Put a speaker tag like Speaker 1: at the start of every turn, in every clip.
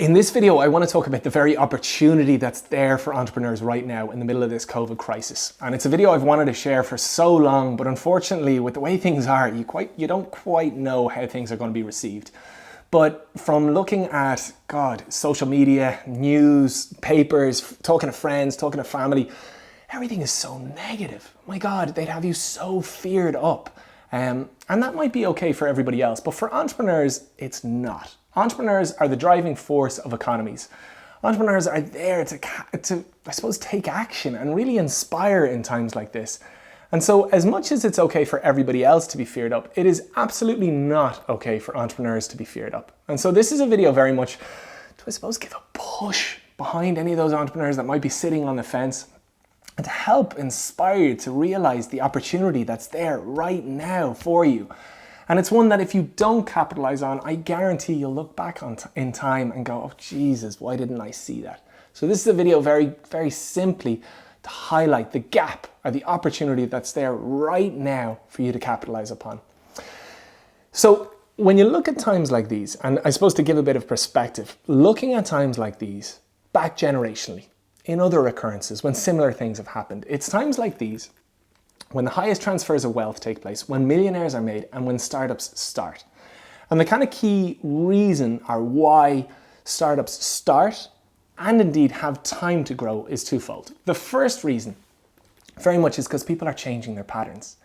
Speaker 1: In this video, I want to talk about the very opportunity that's there for entrepreneurs right now in the middle of this COVID crisis. And it's a video I've wanted to share for so long, but unfortunately, with the way things are, you don't quite know how things are going to be received. But from looking at, social media, news, papers, talking to friends, talking to family, everything is so negative. My God, they'd have you so feared up. And that might be okay for everybody else, but for entrepreneurs, it's not. Entrepreneurs are the driving force of economies. Entrepreneurs are there to, I suppose, take action and really inspire in times like this. And so as much as it's okay for everybody else to be feared up, it is absolutely not okay for entrepreneurs to be feared up. And so this is a video very much to, I suppose, give a push behind any of those entrepreneurs that might be sitting on the fence and to help inspire you to realize the opportunity that's there right now for you. And it's one that if you don't capitalize on, I guarantee you'll look back on in time and go, oh Jesus, why didn't I see that? So this is a video very, very simply to highlight the gap or the opportunity that's there right now for you to capitalize upon. So when you look at times like these, and I suppose to give a bit of perspective, looking at times like these back generationally in other occurrences when similar things have happened, it's times like these when the highest transfers of wealth take place, when millionaires are made, and when startups start. And the kind of key reason or why startups start and indeed have time to grow is twofold. The first reason very much is because people are changing their patterns.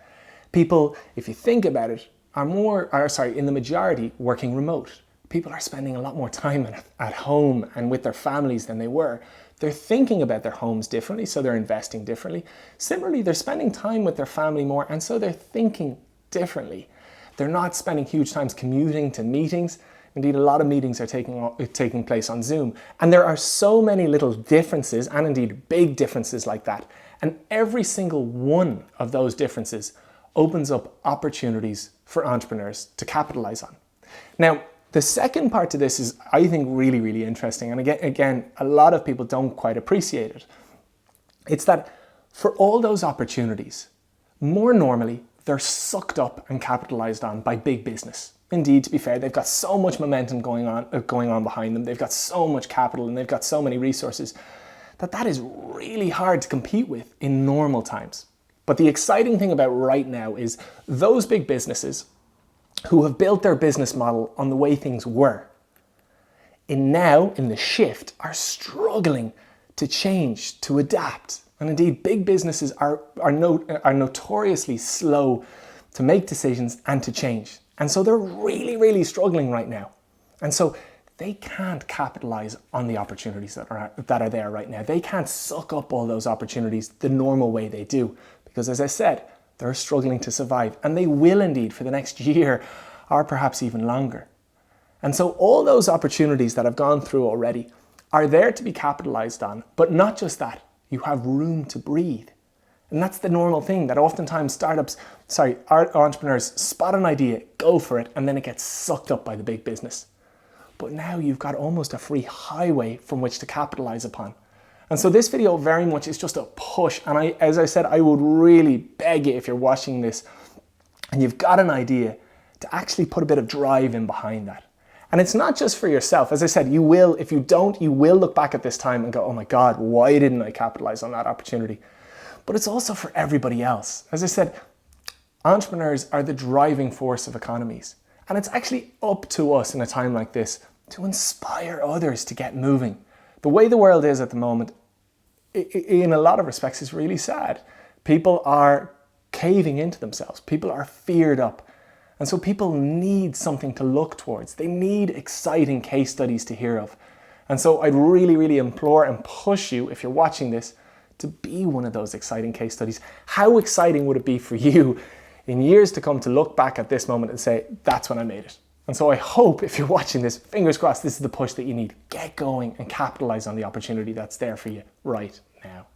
Speaker 1: People, if you think about it, in the majority, working remote. People are spending a lot more time at home and with their families than they were. They're thinking about their homes differently, so they're investing differently. Similarly, they're spending time with their family more, and so they're thinking differently. They're not spending huge times commuting to meetings. Indeed, a lot of meetings are taking place on Zoom. And there are so many little differences, and indeed big differences like that. And every single one of those differences opens up opportunities for entrepreneurs to capitalize on. Now, the second part to this is, I think, really, really interesting. And again, a lot of people don't quite appreciate it. It's that for all those opportunities, more normally, they're sucked up and capitalized on by big business. Indeed, to be fair, they've got so much momentum going on behind them. They've got so much capital and they've got so many resources that is really hard to compete with in normal times. But the exciting thing about right now is those big businesses who have built their business model on the way things were, in the shift, are struggling to change, to adapt. And indeed, big businesses are notoriously slow to make decisions and to change. And so they're really, really struggling right now. And so they can't capitalize on the opportunities that are there right now. They can't suck up all those opportunities the normal way they do. Because as I said, they're struggling to survive, and they will indeed for the next year or perhaps even longer. And so all those opportunities that I've gone through already are there to be capitalized on, but not just that, you have room to breathe. And that's the normal thing that oftentimes entrepreneurs spot an idea, go for it, and then it gets sucked up by the big business. But now you've got almost a free highway from which to capitalize upon. And so this video very much is just a push. And as I said, I would really beg you, if you're watching this and you've got an idea, to actually put a bit of drive in behind that. And it's not just for yourself. As I said, if you don't, you will look back at this time and go, oh my God, why didn't I capitalize on that opportunity? But it's also for everybody else. As I said, entrepreneurs are the driving force of economies. And it's actually up to us in a time like this to inspire others to get moving. The way the world is at the moment, in a lot of respects, is really sad. People are caving into themselves. People are feared up. And so people need something to look towards. They need exciting case studies to hear of. And so I'd really, really implore and push you, if you're watching this, to be one of those exciting case studies. How exciting would it be for you in years to come to look back at this moment and say, that's when I made it? And so I hope, if you're watching this, fingers crossed, this is the push that you need. Get going and capitalize on the opportunity that's there for you right now.